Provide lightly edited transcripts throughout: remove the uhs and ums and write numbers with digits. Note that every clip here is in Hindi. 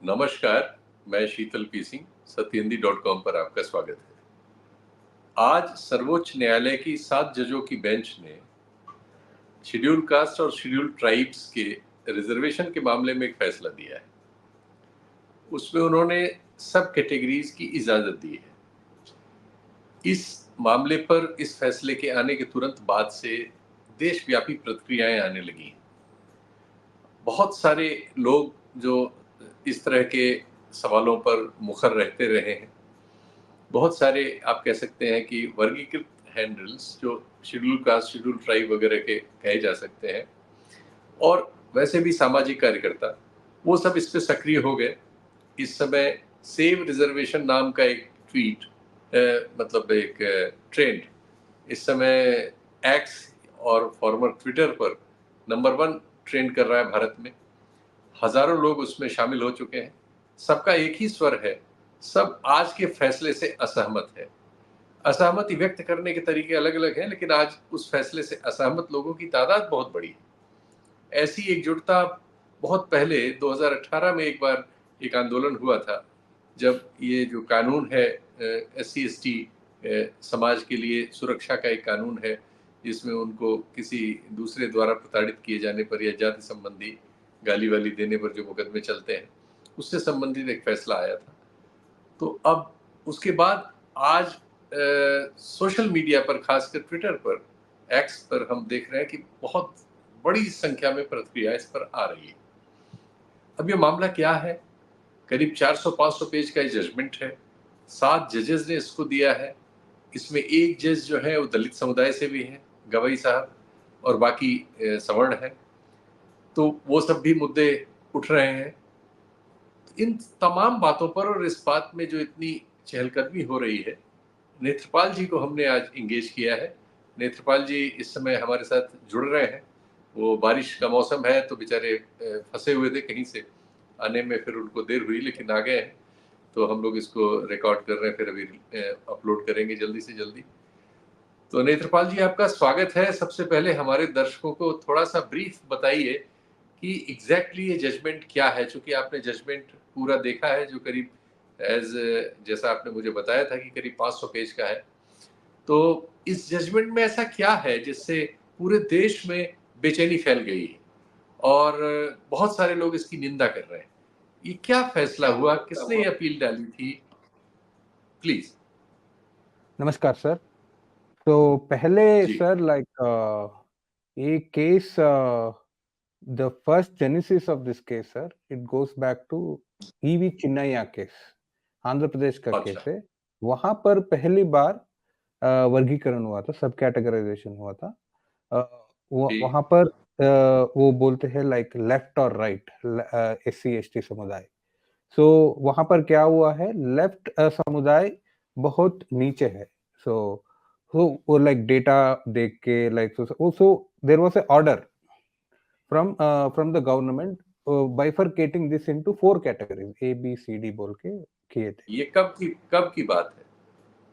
नमस्कार, मैं शीतल पी सिंह, सत्यहिंदी.com पर आपका स्वागत है। आज सर्वोच्च न्यायालय की 7 जजों की बेंच ने शेड्यूल कास्ट और शेड्यूल ट्राइब्स के रिजर्वेशन के मामले में एक फैसला दिया है। उसमें उन्होंने सब कैटेगरीज की इजाजत दी है। इस मामले पर इस फैसले के आने के तुरंत बाद से देशव्यापी प्रतिक्रियाएं आने लगी हैं। बहुत सारे लोग जो इस तरह के सवालों पर मुखर रहते रहे हैं, बहुत सारे आप कह सकते हैं कि वर्गीकृत हैंडल्स जो शेड्यूल कास्ट, शेड्यूल ट्राइब वगैरह के कहे जा सकते हैं, और वैसे भी सामाजिक कार्यकर्ता, वो सब इस पे सक्रिय हो गए। इस समय सेव रिजर्वेशन नाम का एक ट्वीट, मतलब एक ट्रेंड इस समय एक्स और फॉर्मर ट्विटर पर नंबर 1 ट्रेंड कर रहा है भारत में। हजारों लोग उसमें शामिल हो चुके हैं। सबका एक ही स्वर है, सब आज के फैसले से असहमत है। असहमति व्यक्त करने के तरीके अलग अलग हैं, लेकिन आज उस फैसले से असहमत लोगों की तादाद बहुत बड़ी है। ऐसी एकजुटता बहुत पहले 2018 में एक बार एक आंदोलन हुआ था, जब ये जो कानून है SC ST समाज के लिए सुरक्षा का एक कानून है, जिसमें उनको किसी दूसरे द्वारा प्रताड़ित किए जाने पर या जाति संबंधी गाली वाली देने पर जो मुकदमे चलते हैं, उससे संबंधित एक फैसला आया था। तो अब उसके बाद आज सोशल मीडिया पर, खासकर ट्विटर पर, एक्स पर हम देख रहे हैं कि बहुत बड़ी संख्या में प्रतिक्रिया इस पर आ रही है। अब ये मामला क्या है? करीब 400-500 पेज का ये जजमेंट है। 7 जजेस ने इसको दिया है। इसमें एक जज जो है वो दलित समुदाय से भी हैं, गवई साहब, और बाकी सवर्ण हैं। तो वो सब भी मुद्दे उठ रहे हैं। इन तमाम बातों पर और इस बात में जो इतनी चहलकदमी हो रही है, नेत्रपाल जी को हमने आज इंगेज किया है। नेत्रपाल जी इस समय हमारे साथ जुड़ रहे हैं। वो बारिश का मौसम है तो बेचारे फंसे हुए थे, कहीं से आने में फिर उनको देर हुई, लेकिन आ गए हैं। तो हम लोग इसको रिकॉर्ड कर रहे हैं, फिर अभी अपलोड करेंगे जल्दी से जल्दी। तो नेत्रपाल जी, आपका स्वागत है। सबसे पहले हमारे दर्शकों को थोड़ा सा ब्रीफ बताइए कि एग्जैक्टली ये जजमेंट क्या है, चूंकि आपने जजमेंट पूरा देखा है, जो करीब जैसा आपने मुझे बताया था कि करीब 500 पेज का है। तो इस जजमेंट में ऐसा क्या है जिससे पूरे देश में बेचैनी फैल गई है और बहुत सारे लोग इसकी निंदा कर रहे हैं? ये क्या फैसला हुआ? किसने ये अपील डाली थी? प्लीज। नमस्कार सर। तो पहले जी। सर ये case, the first genesis of this case sir, it goes back to E V Chinnaiah case. Andhra Pradesh का केस अच्छा। है। वहां पर पहली बार वर्गीकरण हुआ था, सब कैटेगराइजेशन हुआ था। ठीक। वहां पर वो बोलते हैं लाइक लेफ्ट और राइट, SC ST समुदाय। सो वहां पर क्या हुआ है, लेफ्ट समुदाय बहुत नीचे है। सो वो लाइक डेटा देख के like so there was a order from the government bifurcating this into 4 categories, A B C D बोल के किए थे। ये कब की बात है?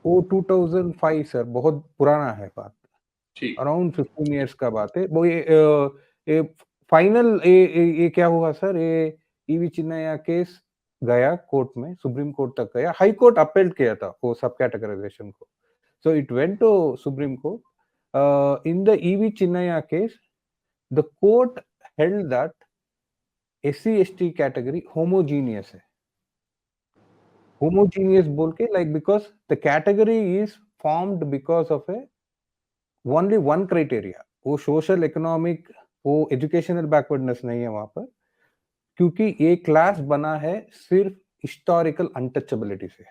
वो 2005 सर, बहुत पुराना है बात, ठीक। अराउंड 15 इयर्स का बात है वो। ये फाइनल ये क्या हुआ सर, ये ईवी चिन्नैया केस गया कोर्ट में, सुप्रीम कोर्ट तक गया। हाई कोर्ट अपील किया था वो सब कैटेगराइजेशन को। So it went to supreme court. In the EV Chinnaiah case, the court held that SC ST category homogeneous है। होमोजीनियस बोल के like because the category is formed because of a only one criteria. वो सोशल इकोनॉमिक, वो एजुकेशनल बैकवर्डनेस नहीं है वहां पर, क्योंकि ये क्लास बना है सिर्फ हिस्टोरिकल अनटचेबिलिटी से।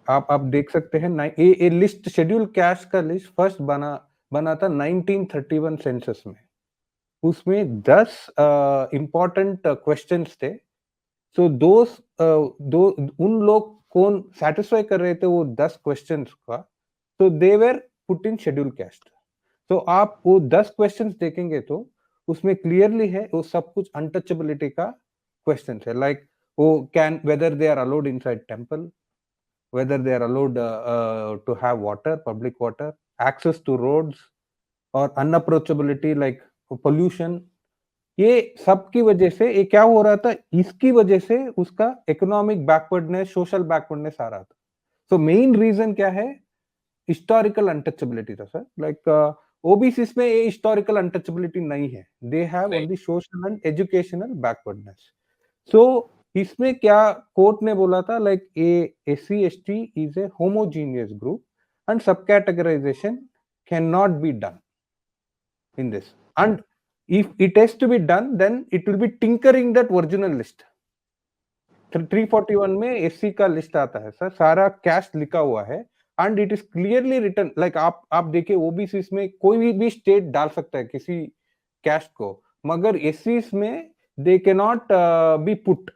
आप देख सकते हैं ये लिस्ट, शेड्यूल कास्ट का लिस्ट फर्स्ट बना था 1931 सेंसस में। उसमें 10 इंपॉर्टेंट क्वेश्चंस थे। सो दो उन लोग कौन सेटिस्फाई कर रहे थे वो 10 क्वेश्चंस का, तो they were put in schedule caste. तो आप वो 10 क्वेश्चंस देखेंगे तो उसमें क्लियरली है वो सब कुछ अनटचेबिलिटी का क्वेश्चन है। लाइक वो can, whether they are allowed inside temple, whether they are allowed to have water, public water, access to roads, or unapproachability like pollution, ये सबकी वजह से ये क्या हो रहा था, इसकी वजह से उसका इकोनॉमिक बैकवर्डनेस, सोशल बैकवर्डनेस आ रहा था। सो मेन रीजन क्या है, हिस्टोरिकल अनटचेबिलिटी था सर। लाइक ओबीसीज में ये हिस्टोरिकल अनटचेबिलिटी नहीं है, दे हैव नहीं। Only social and educational backwardness. So इसमें क्या कोर्ट ने बोला था, like a SC ST is a homogeneous group and sub categorization can not be done in this, and if it has to be done then it will be tinkering that original list। 341 में एससी का लिस्ट आता है सर, सारा कैस्ट लिखा हुआ है and it is clearly written. Like आप देखिए ओबीसी में कोई भी स्टेट डाल सकता है किसी कैस्ट को, मगर एससी में they can not be put,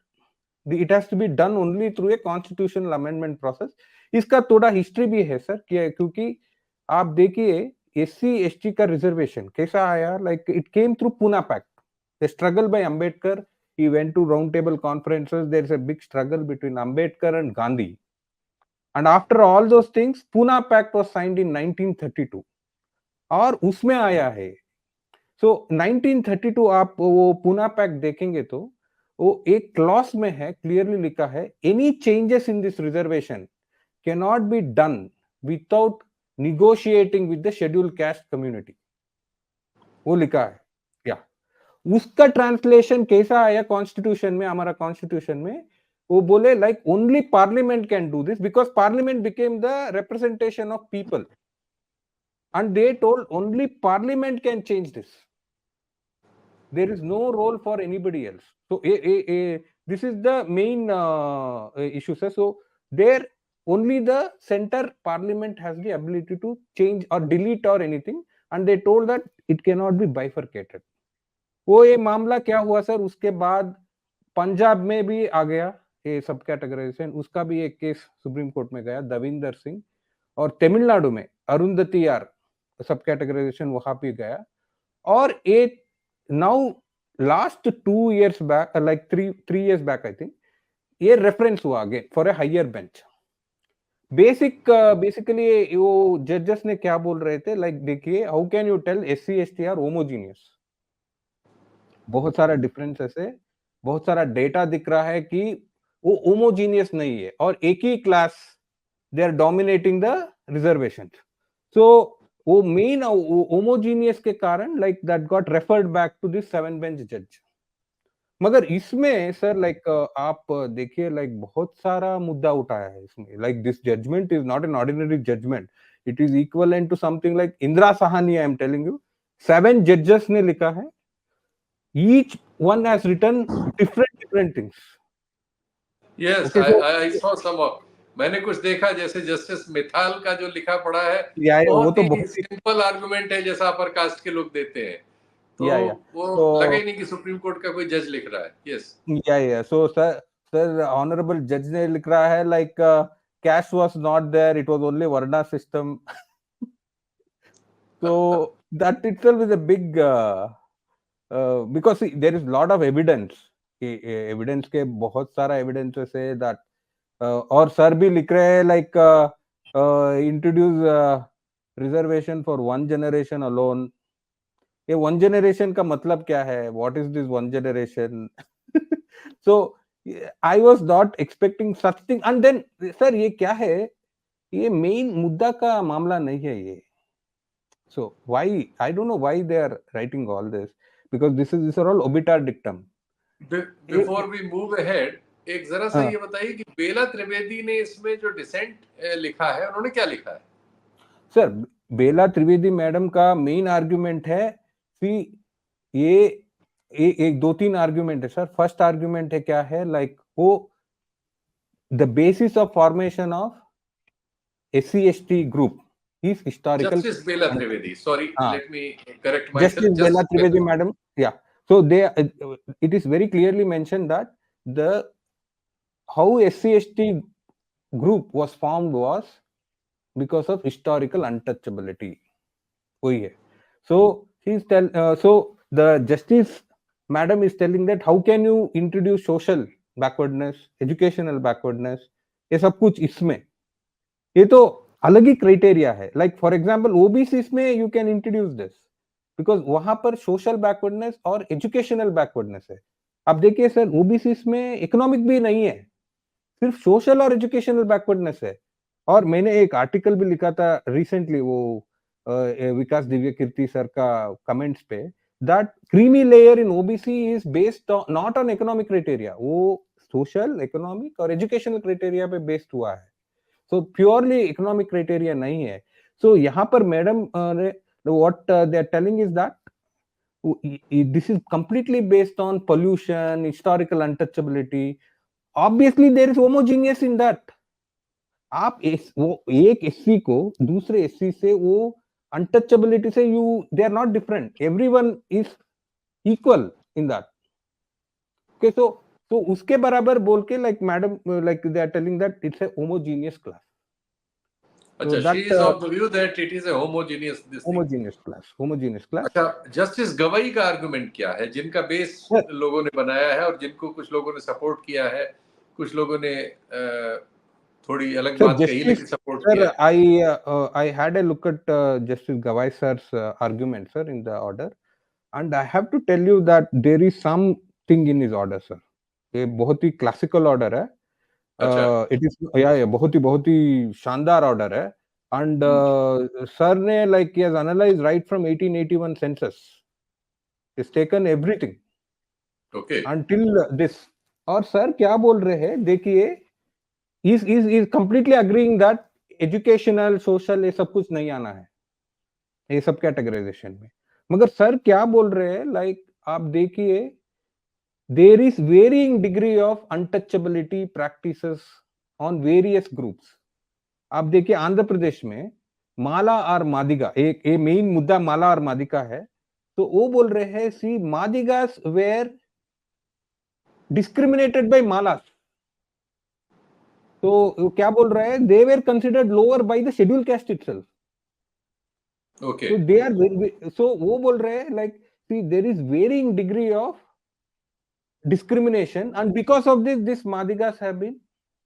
it has to be done only through a constitutional amendment process. इसका थोड़ा हिस्ट्री भी है सर, क्योंकि आप देखिए एससी एसटी का रिजर्वेशन कैसा आया, like it came through Poona pact, the struggle by Ambedkar. He went to round table conferences. There is a big struggle between Ambedkar and Gandhi. And after all those things, Pune Pact was signed in 1932. और उसमें आया है, सो 1932 आप वो पूना पैक्ट देखेंगे तो वो एक क्लॉज में है, क्लियरली लिखा है, any changes in this reservation can not be done without negotiating with the schedule cast community, वो लिखा है। या उसका ट्रांसलेशन कैसा आया कॉन्स्टिट्यूशन में, हमारा कॉन्स्टिट्यूशन में वो बोले like only parliament can do this because parliament became the representation of people and they told only parliament can change this, there is no role for anybody else। so this is the main issue sir। so there only the center parliament has the ability to change or delete or anything, and they told that it cannot be bifurcated। वो ये मामला क्या हुआ सर, उसके बाद पंजाब में भी आ गया ये सब कैटेगराइजेशन, उसका भी एक केस सुप्रीम कोर्ट में गया, दविंदर सिंह। और तमिलनाडु में अरुंधति यार सब कैटेगराइजेशन वहां भी गया। और एक now last 2 years back, like 3 years back I think, ये रेफरेंस हुआ again for a higher bench. Basically वो जजेस ने क्या बोल रहे थे, लाइक देखिए how can you tell SC ST are homogeneous, बहुत सारा डिफरेंसेस है, बहुत सारा डेटा दिख रहा है कि वो होमोजीनियस नहीं है और एक ही class they are dominating the reservation. So वो मेन होमोजीनियस के कारण like that got referred back to this 7 bench जज। मगर इसमें सर लाइक आप देखिए लाइक बहुत सारा मुद्दा उठाया है इसमें, like this judgment is not an ordinary judgment, it is equivalent to something like Indira Sawhney, I am telling you. 7 judges ने लिखा है, each one has written different things। Yes, okay, so I saw some of, मैंने कुछ देखा, जैसे जस्टिस मिथाल का जो लिखा पड़ा है वो बहुत तो ही बहुत ही सिंपल आर्गुमेंट है जैसा अपर कास्ट के लोग देते हैं, तो या वो तो लगे नहीं कि सुप्रीम कोर्ट का कोई जज लिख रहा है। यस, सो सर ऑनरेबल जज ने लिख रहा है like caste was not there, it was only varna system. so that itself is a big because see, there is lot of evidence, evidence के बहुत सारा एविडेंसेस है दैट, और सर भी लिख रहे हैं like introduce reservation for 1 generation alone. ये 1 generation का मतलब क्या है, what is this 1 generation? So I was not expecting such thing. And then sir ये क्या है, ये मेन मुद्दा का मामला नहीं है ये। So why, I don't know why they are writing all this, because these are all obiter dictum। Before we move ahead, एक जरा सा ये बताइए कि बेला त्रिवेदी ने इसमें जो डिसेंट लिखा है, उन्होंने क्या लिखा है? सर बेला त्रिवेदी मैडम का मेन आर्ग्यूमेंट है कि ये एक 2-3 आर्ग्यूमेंट है सर। फर्स्ट आर्ग्यूमेंट है क्या है, लाइक वो the basis of formation of SC ST group is historical। Justice Bela Trivedi, sorry, let me correct myself. Justice Bela Trivedi madam, yeah। so they it is very clearly mentioned that the how SC/ST group was formed was because of historical untouchability, वही है। so so the justice madam is telling that how can you introduce social backwardness, educational backwardness, ये सब कुछ इसमें, ये तो अलग ही क्राइटेरिया है। लाइक फॉर एग्जांपल ओबीसी में you can introduce this, because वहां पर सोशल बैकवर्डनेस और एजुकेशनल बैकवर्डनेस है। अब देखिए सर, ओबीसी में इकोनॉमिक भी नहीं है, सिर्फ सोशल और एजुकेशनल बैकवर्डनेस है। और मैंने एक आर्टिकल भी लिखा था रिसेंटली, वो विकास दिव्य कीर्ति सर का कमेंट्स पे, that creamy layer in OBC is based not on economic criteria, वो सोशल, इकोनॉमिक और एजुकेशनल क्राइटेरिया पे बेस्ड हुआ है। सो प्योरली इकोनॉमिक क्राइटेरिया नहीं है। सो यहाँ पर madam what they are telling is that this is completely based on pollution, historical untouchability. Obviously there is homogeneous in that. आप वो एक एससी को दूसरे एससी से वो अनटचेबिलिटी से they are not different, everyone is equal in that. Okay, so उसके बराबर बोल के like madam like they are telling that it's a homogeneous class. अच्छा, she is of the view that it is a homogeneous class। अच्छा, जस्टिस गवई का आर्गुमेंट क्या है, जिनका बेस लोगों ने बनाया है और जिनको कुछ लोगों ने सपोर्ट किया है, कुछ लोगों ने थोड़ी अलग बात कही लेकिन सपोर्ट किया है। I had a look at Justice Gawai sir's argument, sir, in the order, and I have to tell you that there is something in his order, sir. ये बहुत ही क्लासिकल ऑर्डर है। इट इज बहुत ही शानदार ऑर्डर है। एंड सर ने like he has analyzed right from 1881 census, he's taken everything okay until this। और सर क्या बोल रहे हैं देखिए, is completely agreeing that educational, social ये सब कुछ नहीं आना है ये सब कैटेगराइजेशन में। मगर सर क्या बोल रहे हैं, लाइक आप देखिए, there is varying degree of untouchability practices on various groups। आप देखिए आंध्र प्रदेश में माला और मादिगा, एक मेन मुद्दा माला और मादिगा है। तो वो बोल रहे हैं see Madigas were discriminated by Malas. तो क्या बोल रहे हैं, they were considered lower by the schedule caste itself. Okay, so they are, so वो बोल रहे हैं like see there is varying degree of discrimination and because of this Madigas have been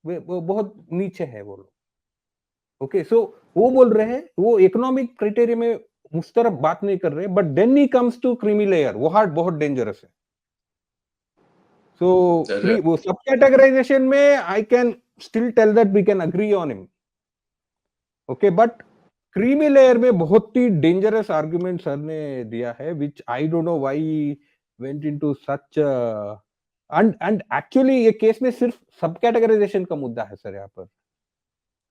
बहुत नीचे है वो लोग। ओके, सो वो बोल रहे हैं वो इकोनॉमिक क्राइटेरिया में उस तरफ बात नहीं कर रहे, but then he comes to creamy layer, वो हार्ड बहुत डेंजरस है। सो वो सब कैटेगराइजेशन में I can still tell that we can agree on him. Okay, but creamy layer में बहुत ही डेंजरस आर्गुमेंट सर ने दिया है, which I don't know why went into such. And actually ये केस में सिर्फ सब कैटेगराइजेशन का मुद्दा है सर यहाँ पर।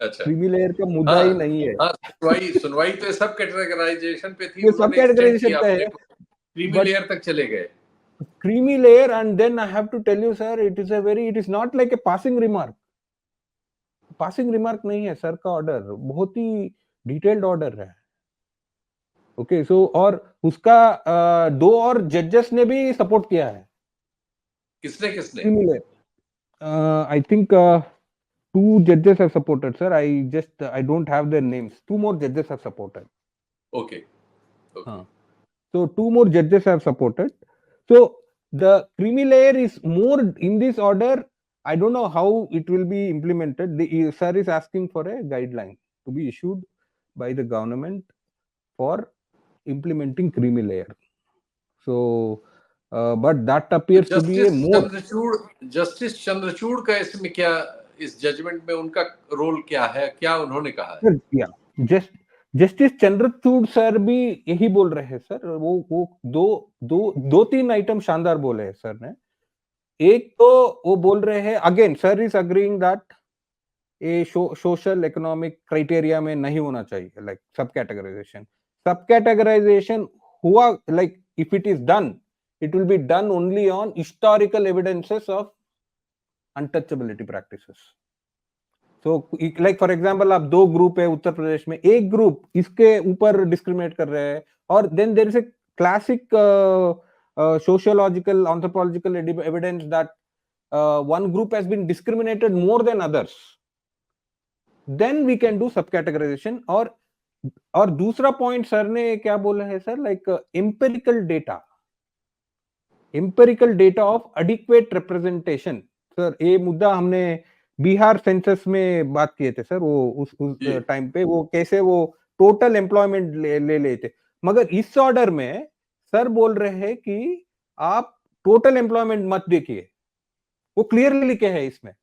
अच्छा, क्रीमी लेयर का मुद्दा ही नहीं है। सुनवाई तो सब कैटेगराइजेशन पे थी, ये सब कैटेगराइजेशन पे है, क्रीमी लेयर तक चले गए। Creamy layer, and then I have to tell you sir, it is not like a passing remark. Passing remark नहीं है सर का ऑर्डर, बहुत ही डिटेल्ड ऑर्डर है। ओके, सो और उसका 2 और जजेस ने भी सपोर्ट किया है। किसने? I think 2 judges have supported, sir. I don't have their names. 2 more judges have supported. Okay. So 2 more judges have supported. So the creamy layer is more in this order. I don't know how it will be implemented. The sir is asking for a guideline to be issued by the government for implementing creamy layer. So but that appears to be a more Justice Chandrachud का इसमें क्या, इस जजमेंट में उनका रोल क्या है, क्या उन्होंने कहा है? जस्टिस चंद्रचूड़ सर भी यही बोल रहे हैं सर। वो 2-3 आइटम शानदार बोले हैं सर ने। एक तो वो बोल रहे हैं, again sir is agreeing that A social economic criteria में नहीं होना चाहिए, लाइक सब कैटेगराइजेशन हुआ, like if it is done, it will be done only on historical evidences of untouchability practices। so like for example, आप 2 ग्रुप है उत्तर प्रदेश में, एक ग्रुप इसके ऊपर डिस्क्रिमिनेट कर रहे हैं, और then there is a classic sociological anthropological evidence that one group has been discriminated more than others, then we can do subcategorization। और दूसरा पॉइंट सर ने क्या बोला है sir, like empirical data of adequate representation. Sir ये मुद्दा हमने बिहार सेंसस में बात किए थे सर, वो उस टाइम पे वो कैसे वो टोटल एम्प्लॉयमेंट ले लेते, मगर इस ऑर्डर में सर बोल रहे हैं कि आप टोटल एम्प्लॉयमेंट मत देखिए, वो क्लियरली लिखे है इसमें।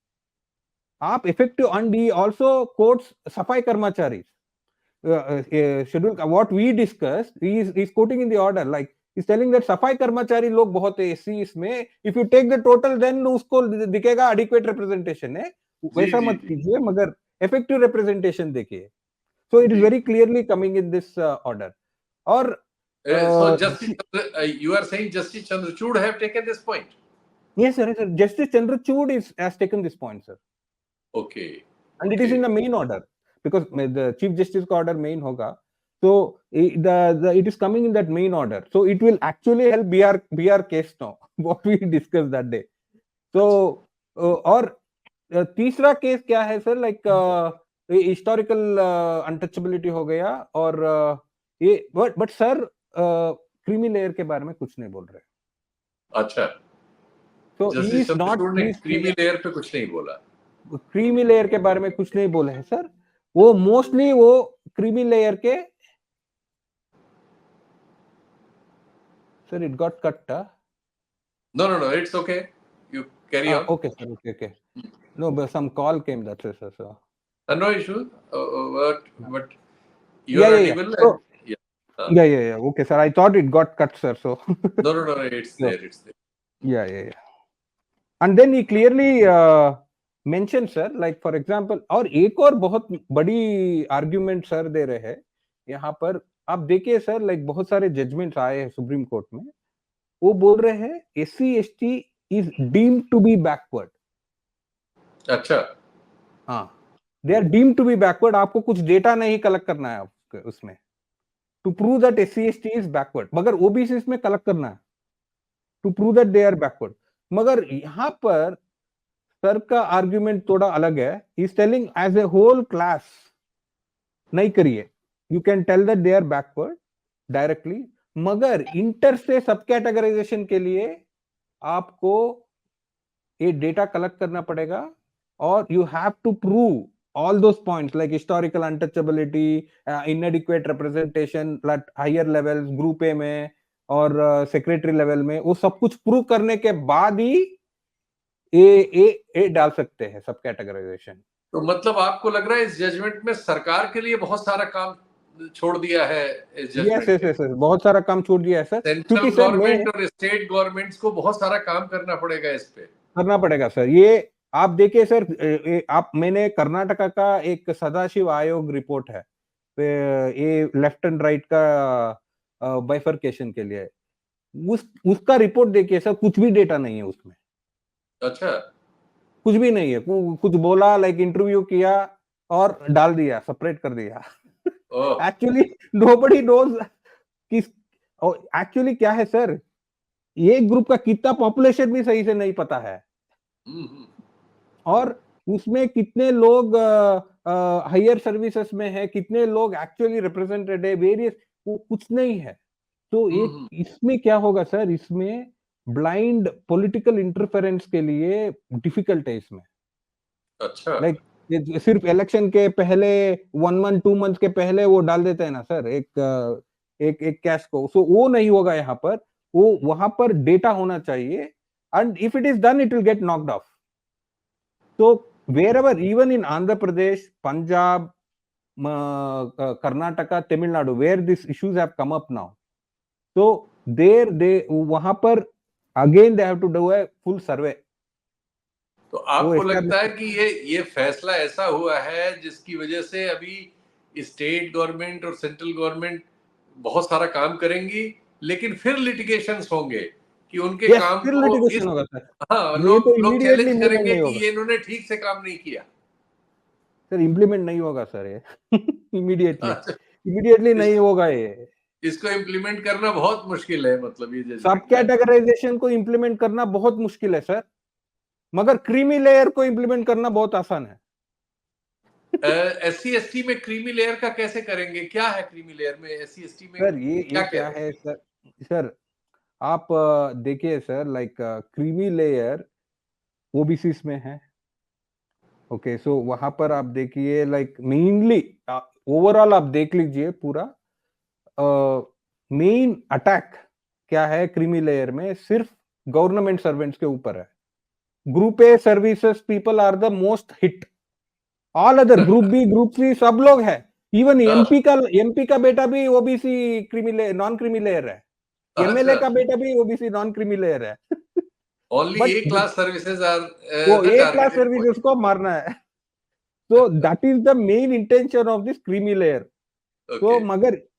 आप effective and he also quotes सफाई कर्मचारी schedule what we discussed, he is quoting in the order, like he's telling that सफाई कर्मचारी लोग बहुत है एससी इसमें, if you take the total then उसको दिखेगा adequate representation है, वैसा मत कीजिए, मगर effective representation देखिए। So it is very clearly coming in this order. और so Justice you are saying Justice Chandrachud have taken this point? Yes sir, Justice Chandrachud has taken this point, sir. Okay. And it is in the main order, because the Chief Justice का order main होगा, so it is coming in that main order, so it will actually help BR case now, what we discussed that day. So और तीसरा केस क्या है सर, लाइक हिस्टोरिकल अनटचेबिलिटी हो गया, और ये बट सर क्रीमी लेयर के बारे में कुछ नहीं बोल रहे। अच्छा, तो he is not, creamy layer पे कुछ नहीं बोला, क्रीमी लेयर के बारे में कुछ नहीं बोले हैं सर, वो मोस्टली वो क्रीमी लेयर के, sir it got cut. no it's okay, you carry on. Okay sir, okay no, but some call came, that's it sir, so no issue, but you are able. So, yeah okay sir, I thought it got cut sir, so no it's there, it's there. Yeah and then he clearly mentioned sir, like for example, और एक और बहुत बड़ी आर्ग्यूमेंट सर दे रहे हैं यहाँ पर, आप देखिए सर, लाइक बहुत सारे जजमेंट्स आए हैं सुप्रीम कोर्ट में, वो बोल रहे हैं SC ST is deemed to be backward. अच्छा, हाँ, they are deemed to be backward, आपको कुछ डेटा नहीं कलेक्ट करना है उसमें to prove that SC ST is backward, मगर ओबीसी में कलेक्ट करना है to prove that they are backward. मगर यहाँ पर सर का आर्ग्यूमेंट थोड़ा अलग है, he is telling as a whole class नहीं करिए, you can tell that they are backward directly, मगर इंटर से सब कैटेगराइजेशन के लिए आपको ये डेटा कलेक्ट करना पड़ेगा, और you have to prove all those points like historical untouchability, inadequate representation at higher levels, group A में और सेक्रेटरी लेवल में, वो सब कुछ प्रूव करने के बाद ही ए डाल सकते हैं सब कैटेगराइजेशन। तो मतलब आपको लग रहा है इस जजमेंट में सरकार के लिए बहुत सारा काम छोड़ दिया है इस जजमेंट yes, बहुत सारा काम छोड़ दिया है सर, सेंट्रल गवर्नमेंट और स्टेट गवर्नमेंट्स को बहुत सारा काम करना पड़ेगा, इस पे करना पड़ेगा सर। ये आप देखिए सर, आप मैंने कर्नाटका का एक सदाशिव आयोग रिपोर्ट है, ये लेफ्ट एंड राइट का बाइफरकेशन के लिए, उसका रिपोर्ट देखिए सर, कुछ भी डेटा नहीं है उसमें। अच्छा, कुछ भी नहीं है, कुछ बोला, लाइक इंटरव्यू किया और डाल दिया, सेपरेट कर दिया। एक्चुअली नोबडी नोज किस एक्चुअली क्या है सर, ये ग्रुप का कितना पॉपुलेशन भी सही से नहीं पता है, और उसमें कितने लोग हायर सर्विसेज में है, कितने लोग एक्चुअली रिप्रेजेंटेड है, वेरियस, वो कुछ नहीं है। तो एक इसमें क्या होगा सर, इसमें ब्लाइंड पॉलिटिकल इंटरफेरेंस के लिए डिफिकल्ट है इसमें। अच्छा, लाइक सिर्फ इलेक्शन के पहले 1 मंथ 2 मंथ के पहले वो डाल देते हैं ना सर एक कैश को, सो वो नहीं होगा यहाँ पर, वो वहां पर डेटा होना चाहिए, and if it is done it will get knocked of. So wherever, even in Andhra Pradesh, Punjab, Karnataka, Tamil Nadu, where these issues have come up now, so there वहां पर again they have to do a full survey. तो आपको लगता है कि ये फैसला ऐसा हुआ है जिसकी वजह से अभी स्टेट गवर्नमेंट और सेंट्रल गवर्नमेंट बहुत सारा काम करेंगी, लेकिन फिर लिटिगेशंस होंगे कि उनके काम को इस लोग चैलेंज करेंगे कि ये इन्होंने ठीक से काम नहीं किया। सर इम्प्लीमेंट नहीं होगा सर ये इमीडिएटली नहीं होगा ये, इसको इम्प्लीमेंट करना बहुत मुश्किल है, मतलब ये सब कैटेगराइजेशन को इम्प्लीमेंट करना बहुत मुश्किल है सर, मगर क्रीमी लेयर को इम्प्लीमेंट करना बहुत आसान है। एससी एसटी में क्रीमी लेयर का कैसे करेंगे, क्या है क्रीमी लेयर में, एससी एसटी में सर ये क्या है सर आप देखिए sir, like creamy layer OBC में है, ओके, सो वहां पर आप देखिए, लाइक मेनली ओवरऑल आप देख लीजिए पूरा, मेन अटैक क्या है क्रीमी लेयर में, सिर्फ गवर्नमेंट सर्वेंट्स के ऊपर है। Group A services people are the most hit, all other group B group C सब लोग है। इवन एमपी का बेटा भी OBC creamy layer, non creamy layer है। एमएलए अच्छा, का बेटा भी ओबीसी नॉन क्रीमी लेयर है। Only but A class services are वो the A class targeted services point. को मारना है। तो that is the main intention of this creamy layer. तो ओके,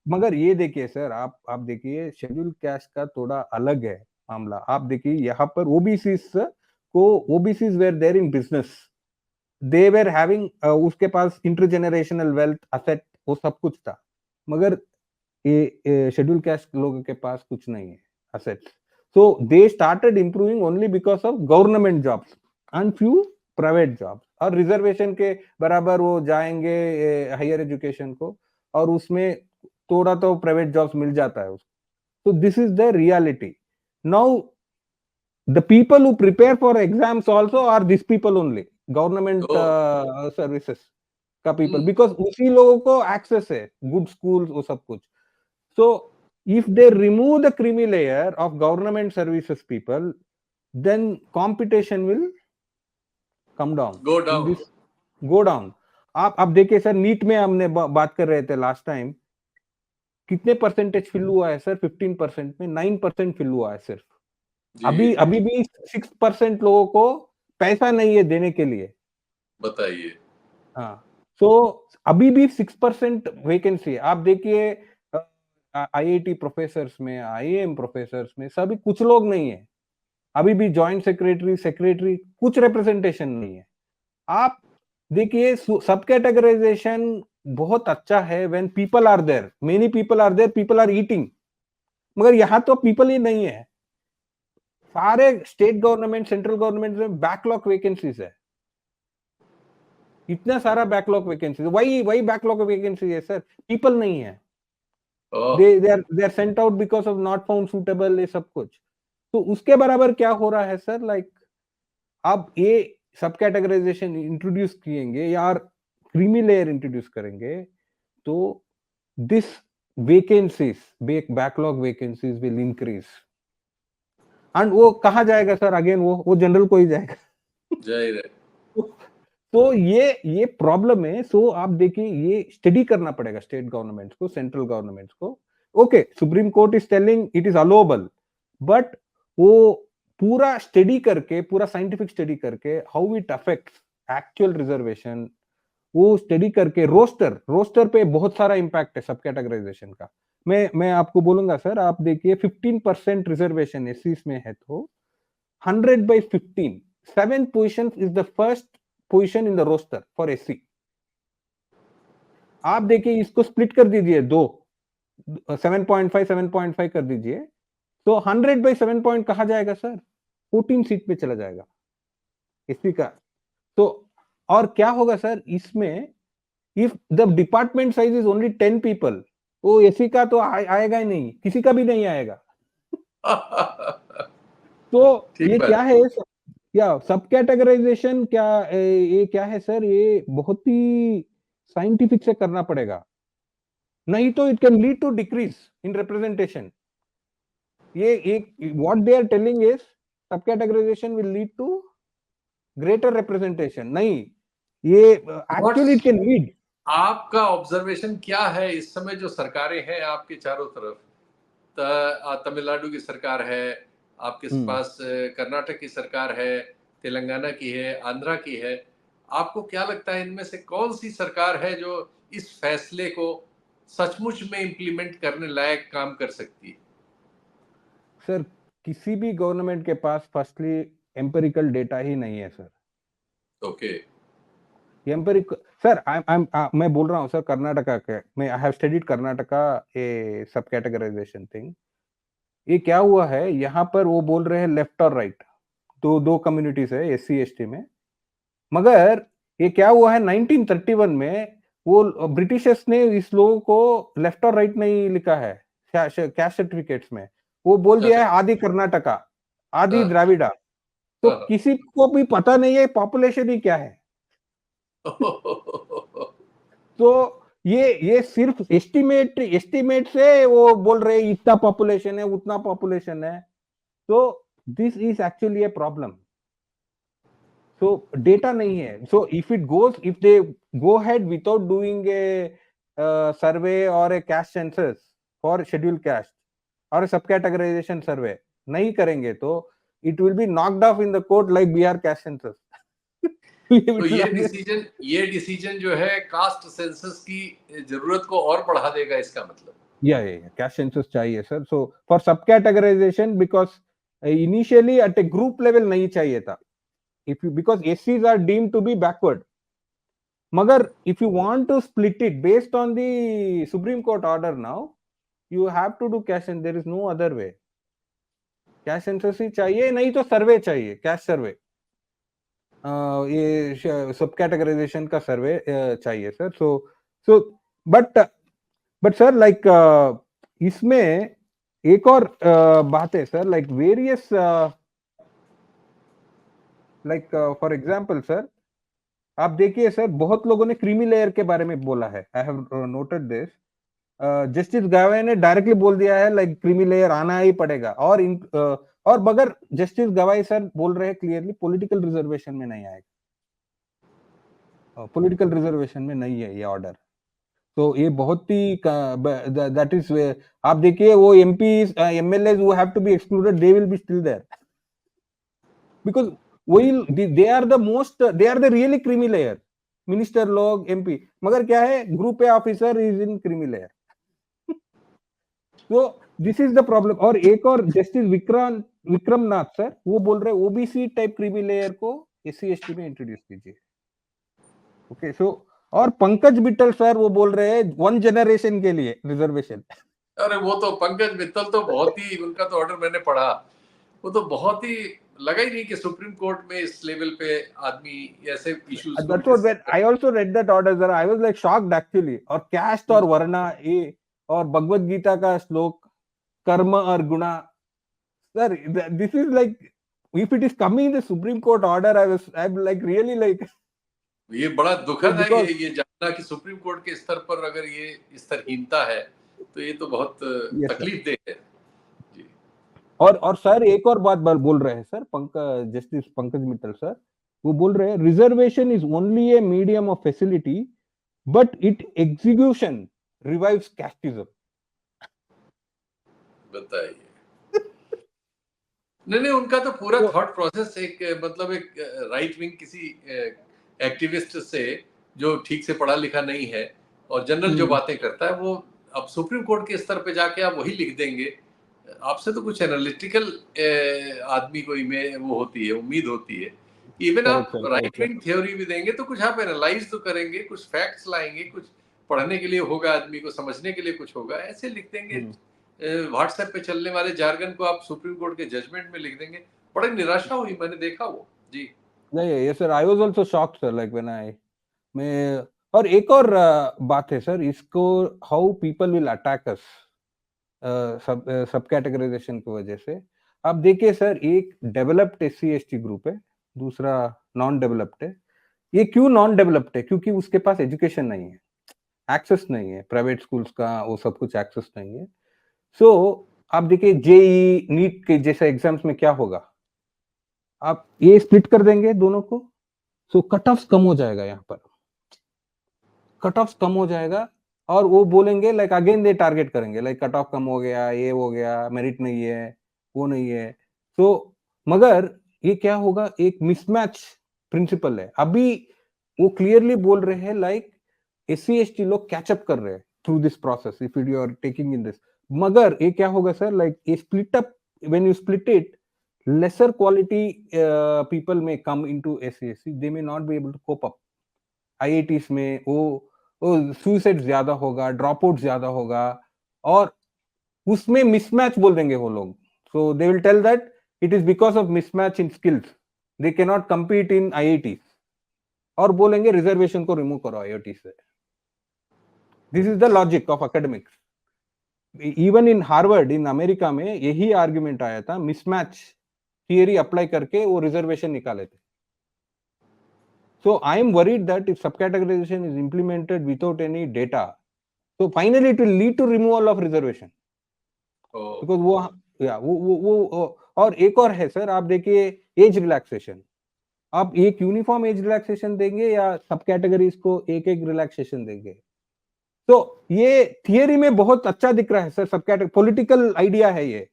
मगर ये देखिए सर, आप देखिए शेड्यूल कास्ट का थोड़ा अलग है मामला। आप देखिए यहाँ पर ओबीसीज को, OBCs were there in business, they were having, उसके पास इंटरजेनरेशनल वेल्थ असेट वो सब कुछ था। मगर ये शेड्यूल कास्ट लोगों के पास कुछ नहीं है assets. So they started improving only because of government jobs and few private jobs, और रिजर्वेशन के बराबर वो जाएंगे हायर एजुकेशन को, और उसमें थोड़ा तो प्राइवेट जॉब्स मिल जाता है उसको। तो this is the reality. Now the people who prepare for exams also are these people only, government ओ, services का people, because उसी लोगों को access है good schools वो सब कुछ। So if they remove the creamy layer of government services people, then competition will come down go in down. this, go down। आप देखिए सर, नीट में हमने बात कर रहे थे लास्ट टाइम, कितने परसेंटेज फिल हुआ है सर? 15% में 9% फिल हुआ है सिर्फ। जी अभी जी, अभी भी 6% लोगों को पैसा नहीं है देने के लिए। बताइए। हाँ, सो अभी भी 6% वैकेंसी है। आप देखिए आईआईटी प्रोफेसर्स में, आईएएम प्रोफेसर्स में सभी कुछ लोग नहीं है। अभी भी जॉइंट सेक्रेटरी, सेक्रेटरी कुछ रिप्रेजेंटेशन नहीं है। आप देखिए सब कैटेगराइजेशन बहुत अच्छा है when people are there, many people are there, people are eating. मगर यहाँ तो पीपल ही नहीं है। सारे स्टेट गवर्नमेंट, सेंट्रल गवर्नमेंट में बैकलॉग वैकेंसीज है, इतना सारा बैकलॉग वैकेंसी। वही बैकलॉग वैकेंसी है सर, पीपल नहीं है। ओह, they are sent out because of not found suitable, ये सब कुछ। तो उसके बराबर क्या हो रहा है सर, लाइक अब ये सब कैटेगराइजेशन इंट्रोड्यूस किएंगे या क्रीमी लेयर इंट्रोड्यूस करेंगे, तो this vacancies, backlog vacancies will increase. And वो कहा जाएगा सर? अगेन वो जनरल को ही जाएगा। जाहिर है। तो ये प्रॉब्लम है। सो आप देखिए, ये स्टडी करना पड़ेगा स्टेट गवर्नमेंट्स को, सेंट्रल गवर्नमेंट्स को। Okay, supreme court is telling it is allowable, but वो पूरा स्टडी करके, पूरा साइंटिफिक स्टडी करके, how it affects actual reservation, वो स्टडी करके, रोस्टर रोस्टर पे बहुत सारा इंपैक्ट है सब कैटेगराइजेशन का। मैं आपको बोलूंगा सर, आप देखिए 15% रिजर्वेशन एससी में है, तो 100/15, 7 position is the first position in the roster for SC। आप देखिए, इसको स्प्लिट कर दीजिए दो, 7.5 7.5 कर दीजिए, तो 100/7 पॉइंट कहा जाएगा सर? 14 सीट पे चला जाएगा एससी का। तो और क्या होगा सर इसमें? If the department size is only 10 people, वो एससी का तो आएगा ही नहीं, किसी का भी नहीं आएगा। तो ठीक ये क्या बात। है, क्या सब कैटेगराइजेशन, क्या ये क्या है सर? ये बहुत ही साइंटिफिक से करना पड़ेगा, नहीं तो it can lead to decrease in representation. ये एक what they are telling is sub categorization will lead to greater representation. नहीं, ये actually it what's can lead. आपका ऑब्जर्वेशन क्या है इस समय जो सरकारें हैं आपके चारों तरफ? तमिलनाडु की सरकार है, आपके पास कर्नाटक की सरकार है, तेलंगाना की है, आंध्रा की है। आपको क्या लगता है इनमें से कौन सी सरकार है जो इस फैसले को सचमुच में इम्प्लीमेंट करने लायक काम कर सकती है? सर, किसी भी गवर्नमेंट के पास फर्स्टली एम्पेरिकल डेटा ही नहीं है सर। ओके, एम्पेरिक सर, मैं बोल रहा हूँ सर, कर्नाटका के, मैं आई हैव स्टडीड कर्नाटका ए सब कैटेगराइजेशन थिंग। ये क्या हुआ है यहाँ पर, वो बोल रहे हैं लेफ्ट और राइट, दो दो कम्युनिटीज है एससी एसटी में। मगर ये क्या हुआ है 1931 में, वो ब्रिटिशर्स ने इस लोगों को लेफ्ट और राइट नहीं लिखा है कैस्ट सर्टिफिकेट्स में। वो बोल दिया अच्छा, है आदि कर्नाटका, आदि हाँ, द्राविड़ा। तो हाँ, किसी को भी पता नहीं है पॉपुलेशन ही क्या है। तो ये सिर्फ एस्टिमेट से वो बोल रहे हैं इतना पॉपुलेशन है उतना पॉपुलेशन है, तो this is actually a problem. So data नहीं है, so if they go head without doing a survey और a caste census for schedule caste और सब कैटेगराइजेशन सर्वे नहीं करेंगे तो it will be knocked off in the court like Bihar caste census. तो ये डिसीजन जो है कास्ट सेंसस की जरूरत को और बढ़ा देगा इसका मतलब। या कैस्ट सेंसस चाहिए sir, so for sub categorization, because initially at a group level नहीं चाहिए था, if you because SCs are deemed to be backward. Magar if you want to split it based on the Supreme Court order now, you have to do caste and there is no other way. Caste census ही चाहिए, नहीं तो सर्वे चाहिए, कैस्ट सर्वे, ये सब कैटेगराइजेशन का सर्वे चाहिए sir. So but sir like इसमें एक और बात है sir, like various like for example sir, आप देखिए सर बहुत लोगों ने क्रीमी लेयर के बारे में बोला है, I have noted this. Justice गावे ने डायरेक्टली बोल दिया है लाइक क्रीमी लेयर आना ही पड़ेगा, और मगर जस्टिस गवाई सर बोल रहे हैं क्लियरली पॉलिटिकल रिजर्वेशन में नहीं आएगा, पॉलिटिकल रिजर्वेशन में नहीं है ये ऑर्डर। तो ये बहुत ही दैट इज, आप देखिए वो MPs MLAs who have to be excluded, they will be still there because they are the really creamy layer, minister लोग, एमपी, मगर क्या है group A officer is in creamy layer. तो दिस इज द प्रॉब्लम। और एक और जस्टिस विक्रम नाथ सर वो बोल रहे ओबीसी टाइप क्रीमी लेयर को एससी एसटी में इंट्रोड्यूस कीजिए। ओके, सो और पंकज मित्तल सर वो बोल रहे हैं 1 जनरेशन के लिए रिजर्वेशन। अरे वो तो पंकज मित्तल तो बहुत ही, उनका तो ऑर्डर मैंने पढ़ा, वो तो बहुत ही लगा ही नहीं कि सुप्रीम कोर्ट में इस लेवल पे आदमी ऐसे issues. That's what I also read that order sir, I was like shocked actually। और कैस्ट और वर्णा ये और भगवत गीता का श्लोक कर्म और गुणा, sir this is like if it is coming in the Supreme Court order, I'm like really like, ये बड़ा दुखद है ये जानना कि सुप्रीम कोर्ट के स्तर पर अगर ये स्तरहीनता है तो ये तो बहुत तकलीफ देह है जी। और सर एक और बात बोल रहे हैं sir, justice Pankaj Mittal sir वो बोल रहे हैं reservation is only a medium of facility but it execution revives casteism. बताइए। नहीं, उनका तो पूरा थॉट प्रोसेस एक मतलब एक राइट विंग किसी एक्टिविस्ट से जो ठीक से पढ़ा लिखा नहीं है और जनरल जो बातें करता है, वो अब सुप्रीम कोर्ट के स्तर पे जाके आप वही लिख देंगे, आपसे तो कुछ एनालिटिकल आदमी को वो होती है, उम्मीद होती है। इवन आप राइट विंग थ्योरी भी देंगे तो कुछ आप एनालाइज तो करेंगे, कुछ फैक्ट्स लाएंगे, कुछ पढ़ने के लिए होगा, आदमी को समझने के लिए कुछ होगा, ऐसे लिख देंगे व्हाट्सएप पे चलने वाले जार्गन को आप सुप्रीम कोर्ट के जजमेंट में लिख देंगे। बड़ी निराशा हुई, मैंने देखा वो जी। नहीं ये sir I was also shocked sir, like when मैं और एक और बात है सर, इसको हाउ पीपल विल अटैक अस सब कैटेगराइजेशन की वजह से। आप देखिए सर, एक डेवलप्ड एससी एसटी ग्रुप है, दूसरा नॉन डेवलप्ड है। ये क्यों नॉन डेवलप्ड है? क्योंकि उसके पास एजुकेशन नहीं है, एक्सेस नहीं है, प्राइवेट स्कूल्स का वो सब कुछ एक्सेस नहीं है। सो आप देखिए जेई नीट के जैसे एग्जाम्स में क्या होगा, आप ये स्प्लिट कर देंगे दोनों को, सो कट ऑफ कम हो जाएगा, यहाँ पर कट ऑफ कम हो जाएगा और वो बोलेंगे लाइक अगेन दे टारगेट करेंगे लाइक कट ऑफ कम हो गया, ये हो गया, मेरिट नहीं है, वो नहीं है। तो मगर ये क्या होगा, एक मिसमैच प्रिंसिपल है। अभी वो क्लियरली बोल रहे हैं लाइक एससी एसटी लोग कैचअप कर रहे हैं through this process if you are taking in this. मगर ये क्या होगा सर, लाइक ये split up, when you split it, lesser quality people may come into SCSC, they may not be able to cope up। IITs में वो सुसाइड ज्यादा होगा, ड्रॉप आउट ज्यादा होगा और उसमें मिसमैच बोल देंगे वो लोग। So they will tell that it is because of mismatch in skills, they can not compete in IITs और बोलेंगे रिजर्वेशन को रिमूव करो IIT से। This is the logic of academics. Even in Harvard in America में यही आर्ग्यूमेंट आया था, मिसमैच थियरी अप्लाई करके वो रिजर्वेशन निकाले थे। So I am worried that if subcategorization is implemented without any data, so finally it will lead to removal of reservation. Because वो और एक और है सर, आप देखिए एज रिलैक्सेशन, आप एक यूनिफॉर्म एज रिलैक्सेशन देंगे या सब कैटेगरीज को एक एक रिलैक्सेशन देंगे? तो ये थियरी में बहुत अच्छा दिख रहा है सर, सब कैटेगरी पॉलिटिकल आइडिया है ये,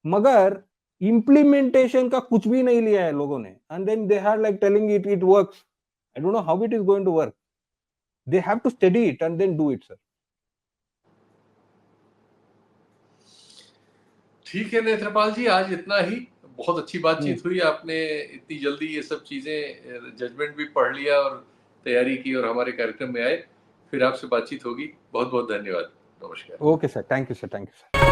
मगर इम्प्लीमेंटेशन का कुछ भी नहीं लिया है लोगों ने, and then they are like telling it works. I don't know how it is going to work. They have to study it and then do it sir. ठीक है नेत्रपाल जी, आज इतना ही. बहुत अच्छी बातचीत हुई, आपने इतनी जल्दी ये सब चीजें, जजमेंट भी पढ़ लिया और तैयारी की और हमारे कार्यक्रम में आए. फिर आपसे बातचीत होगी. बहुत बहुत धन्यवाद. नमस्कार. Okay sir, thank you sir, thank you sir.